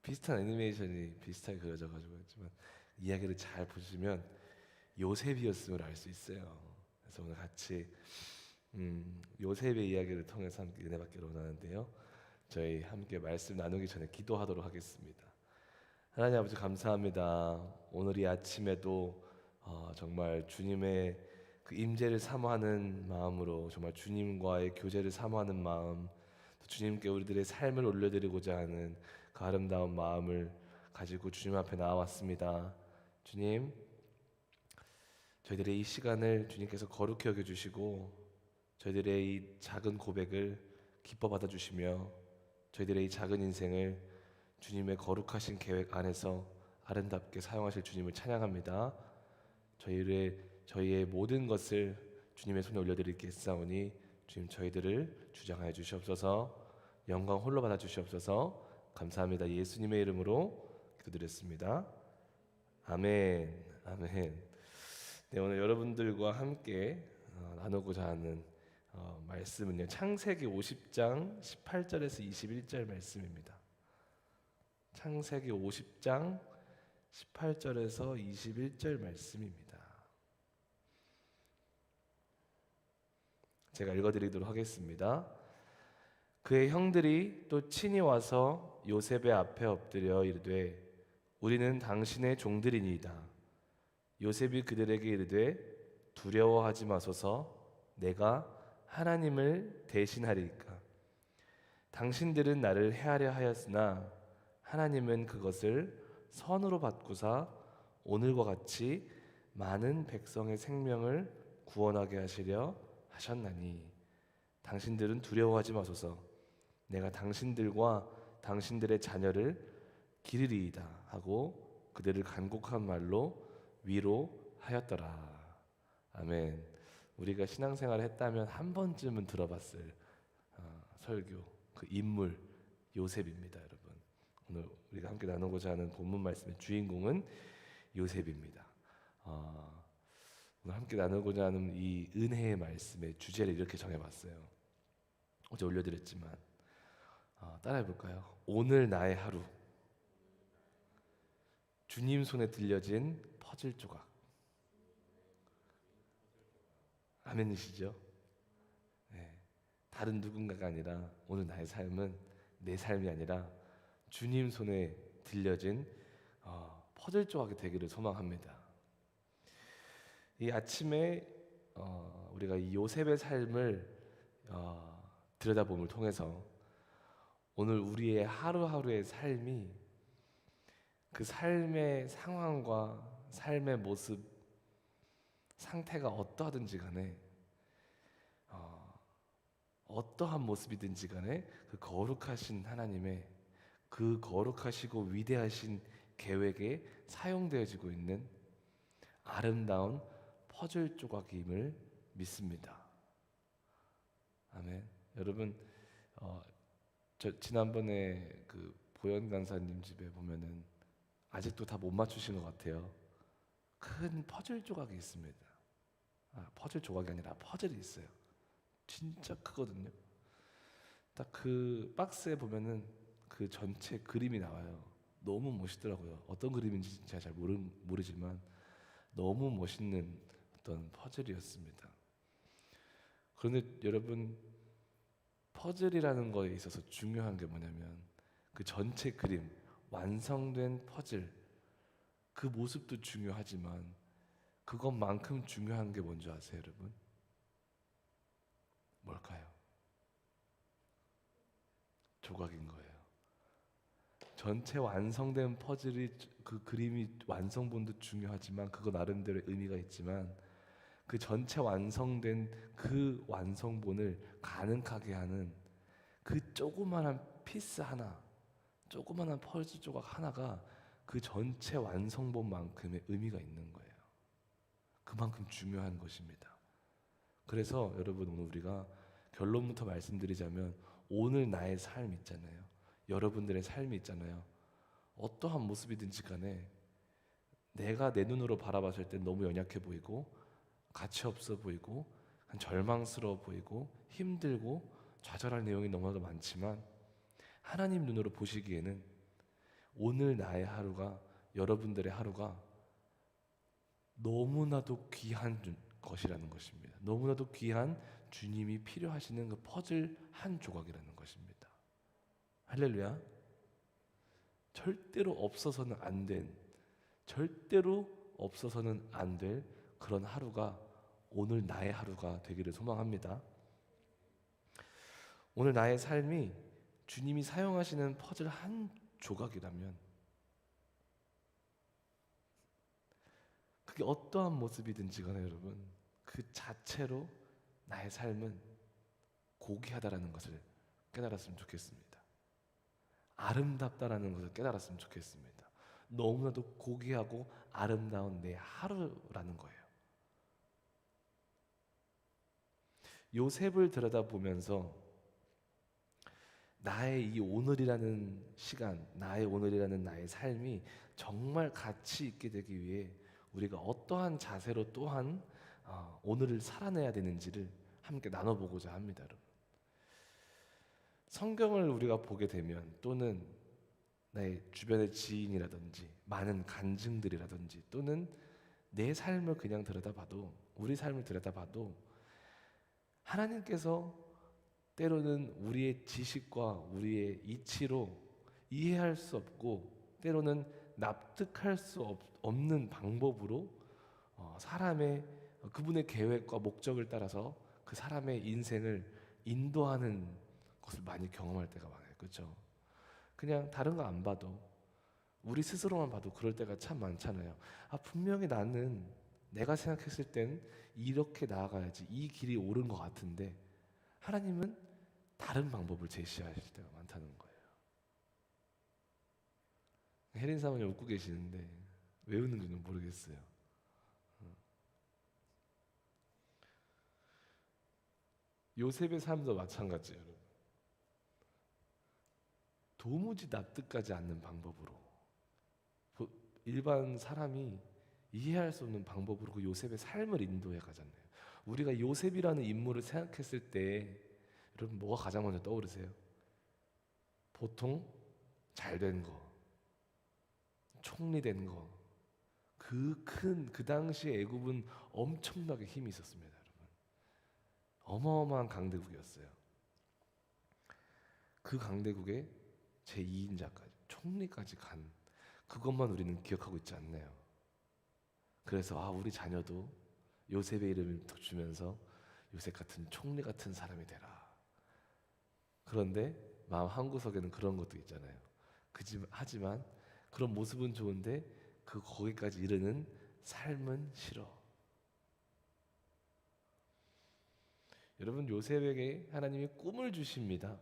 비슷한 애니메이션이 비슷하게 그려져가지고 했지만 이야기를 잘 보시면 요셉이었음을 알 수 있어요. 그래서 오늘 같이 요셉의 이야기를 통해서 함께 은혜 받기를 원하는데요. 저희 함께 말씀 나누기 전에 기도하도록 하겠습니다. 하나님 아버지 감사합니다. 오늘 이 아침에도 정말 주님의 그 임재를 사모하는 마음으로 정말 주님과의 교제를 사모하는 마음, 또 주님께 우리들의 삶을 올려드리고자 하는 그 아름다운 마음을 가지고 주님 앞에 나왔습니다. 주님, 저희들의 이 시간을 주님께서 거룩히 여겨주시고 저희들의 이 작은 고백을 기뻐 받아주시며 저희들의 이 작은 인생을 주님의 거룩하신 계획 안에서 아름답게 사용하실 주님을 찬양합니다. 저희의 모든 것을 주님의 손에 올려드리겠사오니 주님 저희들을 주장하여 주시옵소서. 영광 홀로 받아 주시옵소서. 감사합니다. 예수님의 이름으로 기도드렸습니다. 아멘. 아멘. 네, 오늘 여러분들과 함께 나누고자 하는 말씀은요, 창세기 50장 18절에서 21절 말씀입니다. 창세기 50장 18절에서 21절 말씀입니다. 제가 읽어드리도록 하겠습니다. 그의 형들이 또 친히 와서 요셉의 앞에 엎드려 이르되 우리는 당신의 종들이니이다. 요셉이 그들에게 이르되 두려워하지 마소서. 내가 하나님을 대신하리이까. 당신들은 나를 해하려 하였으나 하나님은 그것을 선으로 바꾸사 오늘과 같이 많은 백성의 생명을 구원하게 하시려 하셨나니 당신들은 두려워하지 마소서. 내가 당신들과 당신들의 자녀를 기르리이다 하고 그들을 간곡한 말로 위로하였더라. 아멘. 우리가 신앙생활을 했다면 한 번쯤은 들어봤을 설교, 그 인물 요셉입니다, 여러분. 오늘 우리가 함께 나누고자 하는 본문 말씀의 주인공은 요셉입니다. 오늘 함께 나누고자 하는 이 은혜의 말씀의 주제를 이렇게 정해봤어요. 어제 올려드렸지만 따라해볼까요? 오늘 나의 하루, 주님 손에 들려진 퍼즐 조각. 아멘이시죠? 네. 다른 누군가가 아니라 오늘 나의 삶은 내 삶이 아니라 주님 손에 들려진 퍼즐 조각이 되기를 소망합니다. 이 아침에 우리가 이 요셉의 삶을 들여다봄을 통해서 오늘 우리의 하루하루의 삶이 그 삶의 상황과 삶의 모습, 상태가 어떠하든지 간에 어떠한 모습이든지 간에 그 거룩하신 하나님의 그 거룩하시고 위대하신 계획에 사용되어지고 있는 아름다운 퍼즐 조각임을 믿습니다. 아멘. 여러분, 저 지난번에 그 보현 강사님 집에 보면은 아직도 다 못 맞추신 것 같아요. 큰 퍼즐 조각이 있습니다. 퍼즐 조각이 아니라 퍼즐이 있어요. 진짜 크거든요. 딱 그 박스에 보면은 그 전체 그림이 나와요. 너무 멋있더라고요. 어떤 그림인지 제가 잘 모르지만 너무 멋있는 어떤 퍼즐이었습니다. 그런데 여러분, 퍼즐이라는 거에 있어서 중요한 게 뭐냐면 그 전체 그림, 완성된 퍼즐, 그 모습도 중요하지만 그것만큼 중요한 게 뭔지 아세요, 여러분? 뭘까요? 조각인 거예요. 전체 완성된 퍼즐이, 그 그림이 완성본도 중요하지만 그거 나름대로의 의미가 있지만 그 전체 완성된 그 완성본을 가능하게 하는 그 조그만한 피스 하나, 조그만한 퍼즐 조각 하나가 그 전체 완성본만큼의 의미가 있는 거예요. 그만큼 중요한 것입니다. 그래서 여러분, 오늘 우리가 결론부터 말씀드리자면 오늘 나의 삶 있잖아요. 여러분들의 삶이 있잖아요. 어떠한 모습이든지 간에 내가 내 눈으로 바라봤을 때 너무 연약해 보이고 가치 없어 보이고 절망스러워 보이고 힘들고 좌절할 내용이 너무나도 많지만 하나님 눈으로 보시기에는 오늘 나의 하루가, 여러분들의 하루가 너무나도 귀한 것이라는 것입니다. 너무나도 귀한 주님이 필요하시는 그 퍼즐 한 조각이라는 것입니다. 할렐루야. 절대로 없어서는 안 된, 절대로 없어서는 안 될 그런 하루가 오늘 나의 하루가 되기를 소망합니다. 오늘 나의 삶이 주님이 사용하시는 퍼즐 한 조각이라면 그게 어떠한 모습이든지 간에 여러분, 그 자체로 나의 삶은 고귀하다라는 것을 깨달았으면 좋겠습니다. 아름답다라는 것을 깨달았으면 좋겠습니다. 너무나도 고귀하고 아름다운 내 하루라는 거예요. 요셉을 들여다보면서 나의 이 오늘이라는 시간, 나의 오늘이라는 나의 삶이 정말 가치 있게 되기 위해 우리가 어떠한 자세로 또한 오늘을 살아내야 되는지를 함께 나눠보고자 합니다, 여러분. 성경을 우리가 보게 되면 또는 내 주변의 지인이라든지 많은 간증들이라든지 또는 내 삶을 그냥 들여다봐도, 우리 삶을 들여다봐도 하나님께서 때로는 우리의 지식과 우리의 이치로 이해할 수 없고 때로는 납득할 수 없는 방법으로 사람의 그분의 계획과 목적을 따라서 그 사람의 인생을 인도하는 것을 많이 경험할 때가 많아요. 그렇죠? 그냥 다른 거 안 봐도 우리 스스로만 봐도 그럴 때가 참 많잖아요. 분명히 나는 내가 생각했을 땐 이렇게 나아가야지, 이 길이 옳은 것 같은데 하나님은 다른 방법을 제시하실 때가 많다는 거예요. 혜린 사모님 웃고 계시는데 왜 웃는지는 모르겠어요. 요셉의 삶도 마찬가지예요. 여러분. 도무지 납득하지 않는 방법으로, 일반 사람이 이해할 수 없는 방법으로 그 요셉의 삶을 인도해 가잖아요. 우리가 요셉이라는 인물을 생각했을 때 여러분 뭐가 가장 먼저 떠오르세요? 보통 잘된 거, 총리된 거, 그 당시에 애굽은 엄청나게 힘이 있었습니다, 여러분. 어마어마한 강대국이었어요. 그 강대국의 제2인자까지, 총리까지 간 그것만 우리는 기억하고 있지 않나요? 그래서 우리 자녀도 요셉의 이름을 주면서 요셉 같은 총리 같은 사람이 되라. 그런데 마음 한구석에는 그런 것도 있잖아요. 하지만 그런 모습은 좋은데 거기까지 이르는 삶은 싫어. 여러분, 요셉에게 하나님이 꿈을 주십니다.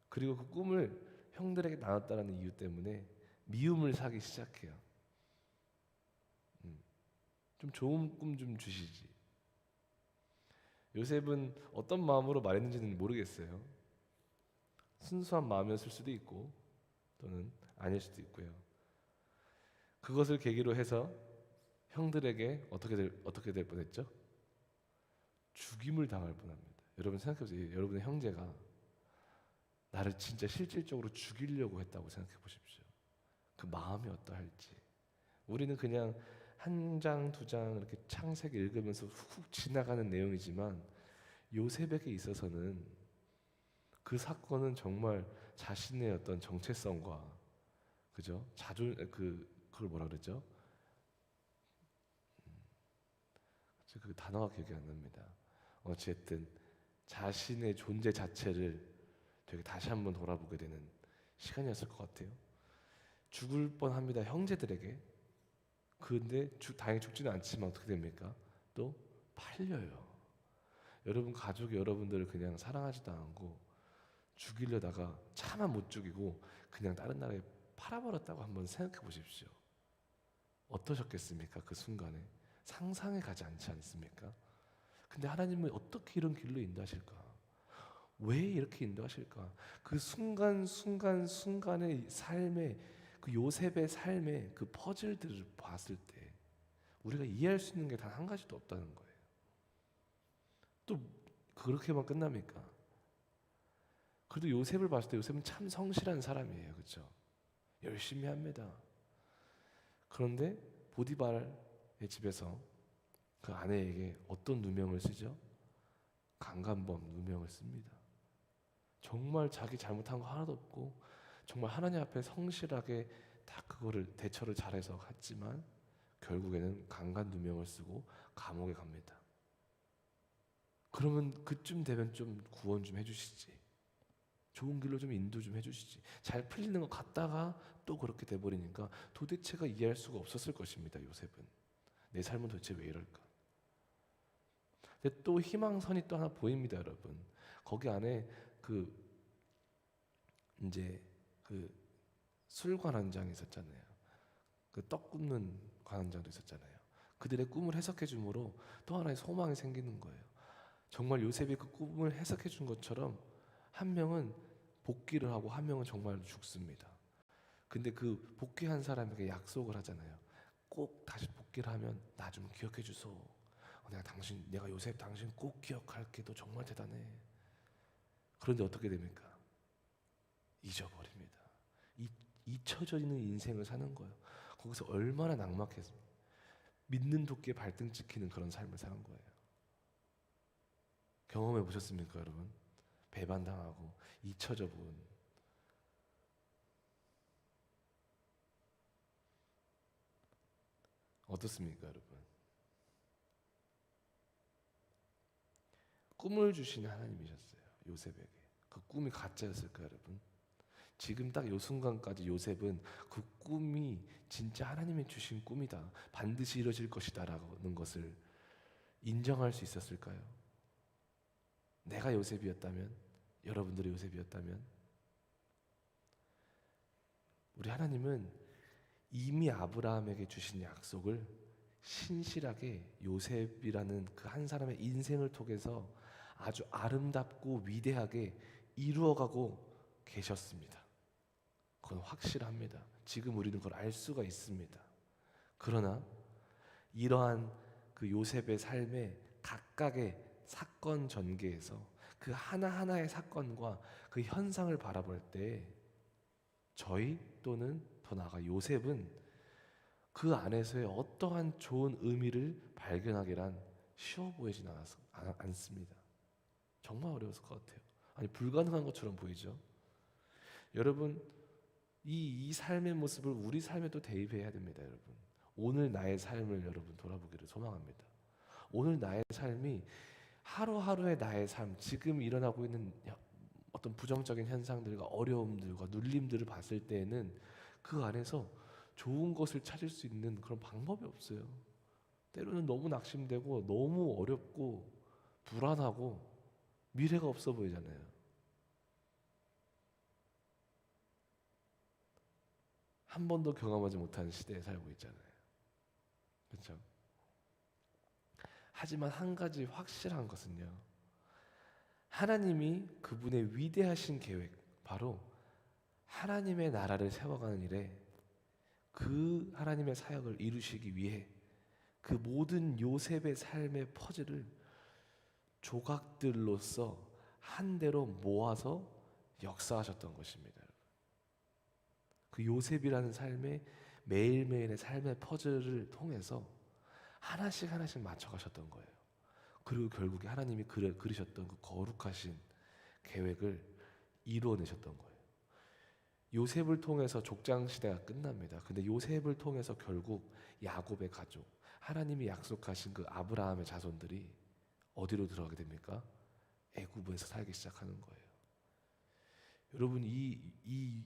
그리고 그 꿈을 형들에게 나눴다는 이유 때문에 미움을 사기 시작해요. 좀 좋은 꿈 좀 주시지. 요셉은 어떤 마음으로 말했는지는 모르겠어요. 순수한 마음이었을 수도 있고 또는 아닐 수도 있고요. 그것을 계기로 해서 형들에게 어떻게 될 뻔했죠? 죽임을 당할 뻔합니다. 여러분 생각해보세요. 여러분의 형제가 나를 진짜 실질적으로 죽이려고 했다고 생각해 보십시오. 그 마음이 어떠할지. 우리는 그냥 한 장, 두 장 이렇게 창세기 읽으면서 훅 지나가는 내용이지만 요셉에게 있어서는 그 사건은 정말 자신의 어떤 정체성과 그죠? 그걸 뭐라 그랬죠? 그 단어가 기억이 안 납니다. 어쨌든 자신의 존재 자체를 되게 다시 한번 돌아보게 되는 시간이었을 것 같아요. 죽을 뻔합니다, 형제들에게. 그런데 다행히 죽지는 않지만 어떻게 됩니까? 또 팔려요. 여러분 가족이 여러분들을 그냥 사랑하지도 않고 죽이려다가 차마 못 죽이고 그냥 다른 나라에 팔아버렸다고 한번 생각해 보십시오. 어떠셨겠습니까? 그 순간에 상상에 가지 않지 않습니까? 근데 하나님은 어떻게 이런 길로 인도하실까? 왜 이렇게 인도하실까? 그 순간순간의 삶의 그 요셉의 삶의 그 퍼즐들을 봤을 때 우리가 이해할 수 있는 게 단 한 가지도 없다는 거예요. 또 그렇게만 끝납니까? 그래도 요셉을 봤을 때 요셉은 참 성실한 사람이에요. 그렇죠? 열심히 합니다. 그런데 보디발의 집에서 그 아내에게 어떤 누명을 쓰죠? 강간범 누명을 씁니다. 정말 자기 잘못한 거 하나도 없고 정말 하나님 앞에 성실하게 다 그거를 대처를 잘해서 갔지만 결국에는 강간 누명을 쓰고 감옥에 갑니다. 그러면 그쯤 되면 좀 구원 좀 해주시지, 좋은 길로 좀 인도 좀 해주시지. 잘 풀리는 것 같다가 또 그렇게 돼버리니까 도대체가 이해할 수가 없었을 것입니다. 요셉은 내 삶은 도대체 왜 이럴까. 근데 또 희망선이 또 하나 보입니다, 여러분. 거기 안에 그 이제 그 술관원장이 있었잖아요. 그 떡 굽는 관원장도 있었잖아요. 그들의 꿈을 해석해 줌으로 또 하나의 소망이 생기는 거예요. 정말 요셉이 그 꿈을 해석해 준 것처럼 한 명은 복귀를 하고 한 명은 정말 죽습니다. 근데 그 복귀한 사람에게 약속을 하잖아요. 꼭 다시 복귀를 하면 나 좀 기억해 주소. 내가 요셉 당신 꼭 기억할게. 너 정말 대단해. 그런데 어떻게 됩니까? 잊어버립니다. 잊혀져 있는 인생을 사는 거예요. 거기서 얼마나 낙막해서 믿는 도끼에 발등 찍히는 그런 삶을 사는 거예요. 경험해 보셨습니까, 여러분? 배반당하고 잊혀져 본. 어떻습니까, 여러분? 꿈을 주신 하나님이셨어요, 요셉에게. 그 꿈이 가짜였을까, 여러분? 지금 딱 이 순간까지 요셉은 그 꿈이 진짜 하나님이 주신 꿈이다, 반드시 이루어질 것이다 라는 것을 인정할 수 있었을까요? 내가 요셉이었다면, 여러분들이 요셉이었다면, 우리 하나님은 이미 아브라함에게 주신 약속을 신실하게 요셉이라는 그 한 사람의 인생을 통해서 아주 아름답고 위대하게 이루어가고 계셨습니다. 그건 확실합니다. 지금 우리는 그걸 알 수가 있습니다. 그러나 이러한 그 요셉의 삶의 각각의 사건 전개에서 그 하나하나의 사건과 그 현상을 바라볼 때 저희 또는 더 나아가 요셉은 그 안에서의 어떠한 좋은 의미를 발견하기란 쉬워 보이진 않습니다. 정말 어려웠을 것 같아요. 아니, 불가능한 것처럼 보이죠. 여러분, 이 삶의 모습을 우리 삶에도 대입해야 됩니다. 여러분, 오늘 나의 삶을 여러분 돌아보기를 소망합니다. 오늘 나의 삶이 하루하루의 나의 삶, 지금 일어나고 있는 어떤 부정적인 현상들과 어려움들과 눌림들을 봤을 때에는 그 안에서 좋은 것을 찾을 수 있는 그런 방법이 없어요. 때로는 너무 낙심되고 너무 어렵고 불안하고 미래가 없어 보이잖아요. 한 번도 경험하지 못한 시대에 살고 있잖아요. 그렇죠? 하지만 한 가지 확실한 것은요, 하나님이 그분의 위대하신 계획, 바로 하나님의 나라를 세워가는 일에 그 하나님의 사역을 이루시기 위해 그 모든 요셉의 삶의 퍼즐을 조각들로서 한 대로 모아서 역사하셨던 것입니다. 그 요셉이라는 삶의 매일매일의 삶의 퍼즐을 통해서 하나씩 하나씩 맞춰가셨던 거예요. 그리고 결국에 하나님이 그리셨던 그 거룩하신 계획을 이루어내셨던 거예요. 요셉을 통해서 족장 시대가 끝납니다. 근데 요셉을 통해서 결국 야곱의 가족, 하나님이 약속하신 그 아브라함의 자손들이 어디로 들어가게 됩니까? 애굽에서 살기 시작하는 거예요. 여러분, 이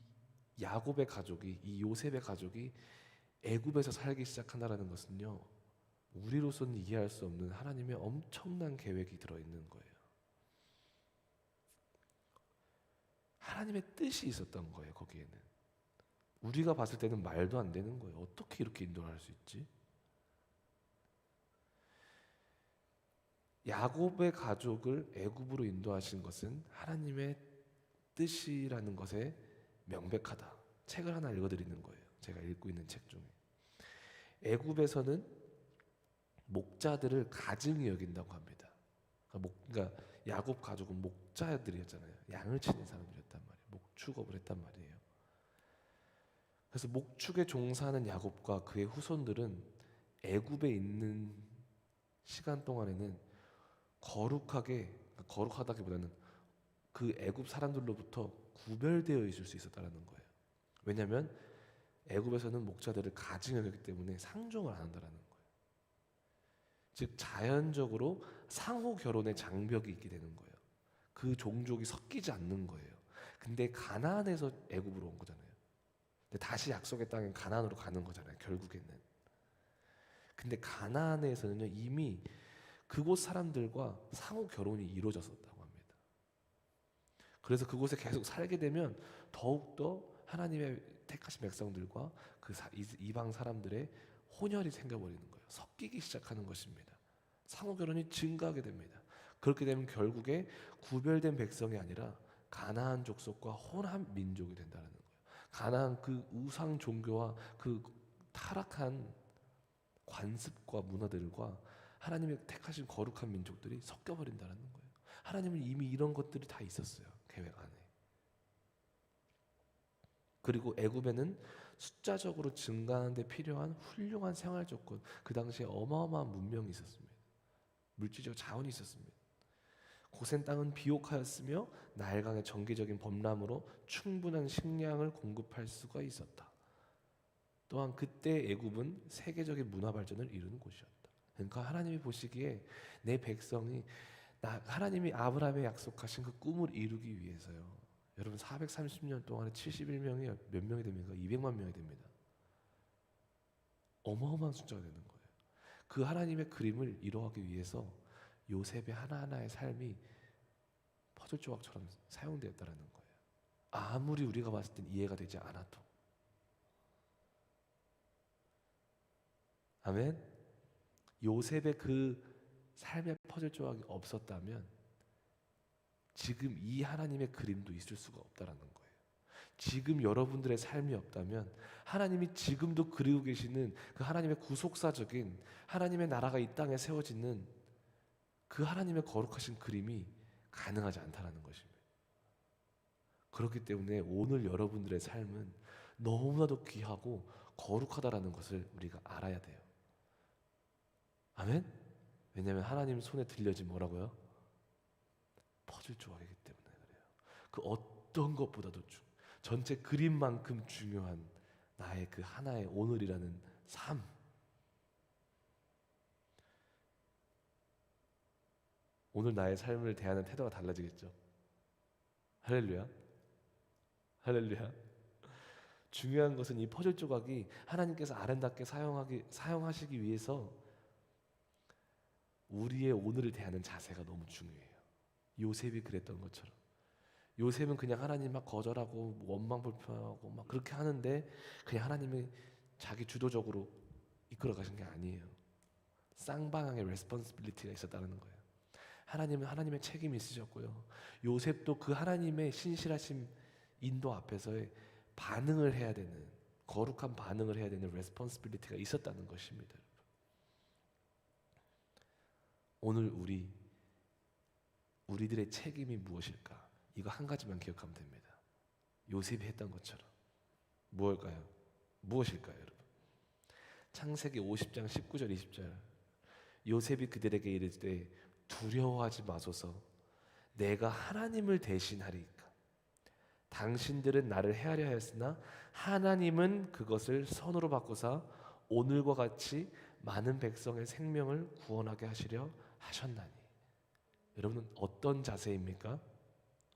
야곱의 가족이, 이 요셉의 가족이 애굽에서 살기 시작한다는 것은요, 우리로서는 이해할 수 없는 하나님의 엄청난 계획이 들어있는 거예요. 하나님의 뜻이 있었던 거예요. 거기에는 우리가 봤을 때는 말도 안 되는 거예요. 어떻게 이렇게 인도를 할 수 있지? 야곱의 가족을 애굽으로 인도하신 것은 하나님의 뜻이라는 것에 명백하다. 책을 하나 읽어드리는 거예요. 제가 읽고 있는 책 중에 애굽에서는 목자들을 가증히 여긴다고 합니다. 그러니까 야곱 가족은 목자들이었잖아요. 양을 치는 사람들이었던 목축업을 했단 말이에요. 그래서 목축에 종사하는 야곱과 그의 후손들은 애굽에 있는 시간 동안에는 거룩하다기보다는 그 애굽 사람들로부터 구별되어 있을 수 있었다는 거예요. 왜냐하면 애굽에서는 목자들을 가증 여겼기 때문에 상종을 안 한다는 거예요. 즉 자연적으로 상호 결혼의 장벽이 있게 되는 거예요. 그 종족이 섞이지 않는 거예요. 근데 가나안에서 애굽으로 온 거잖아요. 근데 다시 약속의 땅인 가나안으로 가는 거잖아요. 결국에는. 근데 가나안에서는요 이미 그곳 사람들과 상호 결혼이 이루어졌었다고 합니다. 그래서 그곳에 계속 살게 되면 더욱더 하나님의 택하신 백성들과 그 이방 사람들의 혼혈이 생겨버리는 거예요. 섞이기 시작하는 것입니다. 상호 결혼이 증가하게 됩니다. 그렇게 되면 결국에 구별된 백성이 아니라 가나안 족속과 혼합 민족이 된다는 거예요. 가나안 그 우상 종교와 그 타락한 관습과 문화들과 하나님의 택하신 거룩한 민족들이 섞여버린다는 거예요. 하나님은 이미 이런 것들이 다 있었어요. 계획 안에. 그리고 애굽에는 숫자적으로 증가하는 데 필요한 훌륭한 생활 조건, 그 당시에 어마어마한 문명이 있었습니다. 물질적 자원이 있었습니다. 고센 땅은 비옥하였으며 나일강의 정기적인 범람으로 충분한 식량을 공급할 수가 있었다. 또한 그때 애굽은 세계적인 문화 발전을 이루는 곳이었다. 그러니까 하나님이 보시기에 내 백성이 하나님이 아브라함에 약속하신 그 꿈을 이루기 위해서요. 여러분 430년 동안에 71명이 몇 명이 됩니까? 200만 명이 됩니다. 어마어마한 숫자가 되는 거예요. 그 하나님의 그림을 이루어가기 위해서 요셉의 하나하나의 삶이 퍼즐 조각처럼 사용되었다는 거예요. 아무리 우리가 봤을 땐 이해가 되지 않아도. 아멘. 요셉의 그 삶의 퍼즐 조각이 없었다면 지금 이 하나님의 그림도 있을 수가 없다라는 거예요. 지금 여러분들의 삶이 없다면 하나님이 지금도 그리고 계시는 그 하나님의 구속사적인 하나님의 나라가 이 땅에 세워지는 그 하나님의 거룩하신 그림이 가능하지 않다라는 것입니다. 그렇기 때문에 오늘 여러분들의 삶은 너무나도 귀하고 거룩하다라는 것을 우리가 알아야 돼요. 아멘? 왜냐하면 하나님 손에 들려진 뭐라고요? 퍼즐 조각이기 때문에 그래요. 그 어떤 것보다도 전체 그림만큼 중요한 나의 그 하나의 오늘이라는 삶. 오늘 나의 삶을 대하는 태도가 달라지겠죠. 할렐루야. 할렐루야. 중요한 것은 이 퍼즐 조각이 하나님께서 아름답게 사용하시기 위해서 우리의 오늘을 대하는 자세가 너무 중요해요. 요셉이 그랬던 것처럼. 요셉은 그냥 하나님 막 거절하고 원망 불평하고 막 그렇게 하는데 그냥 하나님이 자기 주도적으로 이끌어 가신 게 아니에요. 쌍방향의 레스폰시빌리티가 있었다는 거예요. 하나님은 하나님의 책임이 있으셨고요. 요셉도 그 하나님의 신실하신 인도 앞에서의 반응을 해야 되는, 거룩한 반응을 해야 되는 레스폰시빌리티가 있었다는 것입니다. 오늘 우리들의 책임이 무엇일까? 이거 한 가지만 기억하면 됩니다. 요셉이 했던 것처럼. 무엇일까요, 여러분? 창세기 50장 19절 20절. 요셉이 그들에게 이르되 두려워하지 마소서. 내가 하나님을 대신하리이까. 당신들은 나를 해하려 하였으나 하나님은 그것을 선으로 바꾸사 오늘과 같이 많은 백성의 생명을 구원하게 하시려 하셨나니. 여러분은 어떤 자세입니까?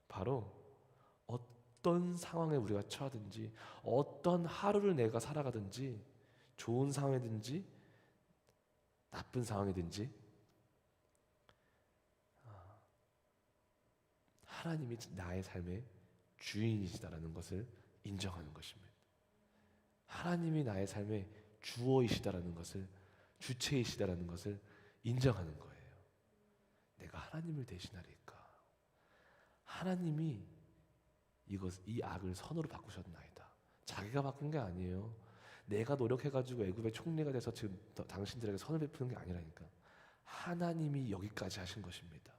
바로 어떤 상황에 우리가 처하든지 어떤 하루를 내가 살아가든지 좋은 상황이든지 나쁜 상황이든지 하나님이 나의 삶의 주인이시다라는 것을 인정하는 것입니다. 하나님이 나의 삶의 주어이시다라는 것을, 주체이시다라는 것을 인정하는 거예요. 내가 하나님을 대신하리까. 하나님이 이 악을 선으로 바꾸셨나이다. 자기가 바꾼 게 아니에요. 내가 노력해가지고 애굽의 총리가 돼서 지금 당신들에게 선을 베푸는 게 아니라니까. 하나님이 여기까지 하신 것입니다.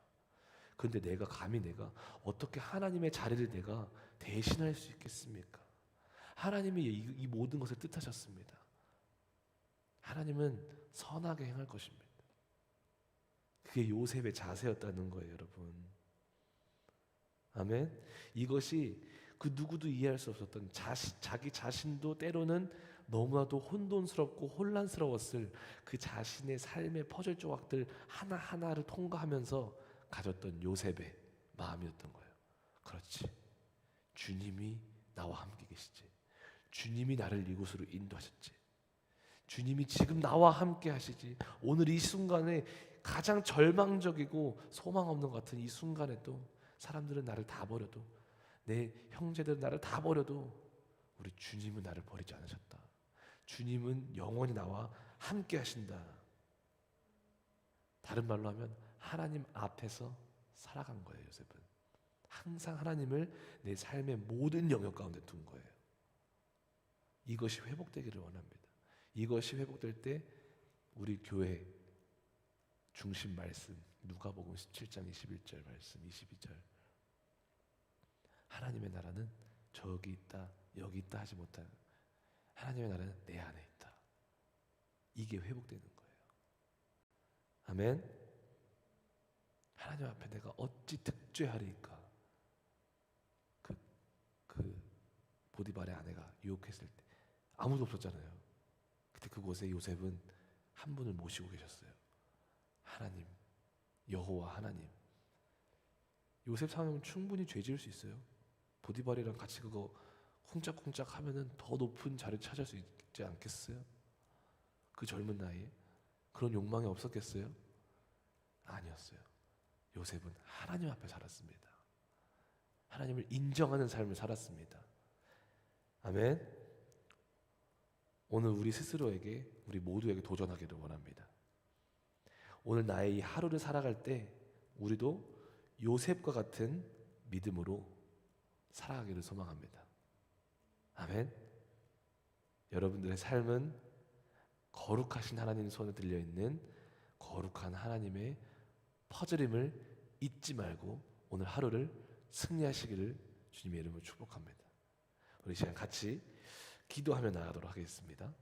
그런데 내가 감히 내가 어떻게 하나님의 자리를 내가 대신할 수 있겠습니까? 하나님이 이 모든 것을 뜻하셨습니다. 하나님은 선하게 행할 것입니다. 그게 요셉의 자세였다는 거예요, 여러분. 아멘. 이것이 그 누구도 이해할 수 없었던 자기 자신도 때로는 너무나도 혼돈스럽고 혼란스러웠을 그 자신의 삶의 퍼즐 조각들 하나하나를 통과하면서 가졌던 요셉의 마음이었던 거예요. 그렇지. 주님이 나와 함께 계시지. 주님이 나를 이곳으로 인도하셨지. 주님이 지금 나와 함께 하시지. 오늘 이 순간에 가장 절망적이고 소망 없는 것 같은 이 순간에도 사람들은 나를 다 버려도, 내 형제들은 나를 다 버려도 우리 주님은 나를 버리지 않으셨다. 주님은 영원히 나와 함께 하신다. 다른 말로 하면 하나님 앞에서 살아간 거예요. 요셉은 항상 하나님을 내 삶의 모든 영역 가운데 둔 거예요. 이것이 회복되기를 원합니다. 이것이 회복될 때 우리 교회 중심 말씀 누가복음 17장 21절 말씀 22절, 하나님의 나라는 저기 있다 여기 있다 하지 못한 하나님의 나라는 내 안에 있다. 이게 회복되는 거예요. 아멘. 하나님 앞에 내가 어찌 득죄하리까. 그 보디발의 아내가 유혹했을 때 아무도 없었잖아요. 그때 그곳에 요셉은 한 분을 모시고 계셨어요. 하나님, 여호와 하나님. 요셉 상황은 충분히 죄 지을 수 있어요. 보디발이랑 같이 그거 쿵짝쿵짝 하면은 더 높은 자리를 찾을 수 있지 않겠어요? 그 젊은 나이에 그런 욕망이 없었겠어요? 아니었어요. 요셉은 하나님 앞에 살았습니다. 하나님을 인정하는 삶을 살았습니다. 아멘. 오늘 우리 스스로에게, 우리 모두에게 도전하기를 원합니다. 오늘 나의 이 하루를 살아갈 때 우리도 요셉과 같은 믿음으로 살아가기를 소망합니다. 아멘. 여러분들의 삶은 거룩하신 하나님 손에 들려있는 거룩한 하나님의 퍼즐임을 잊지 말고 오늘 하루를 승리하시기를 주님의 이름으로 축복합니다. 우리 시간 같이 기도하며 나가도록 하겠습니다.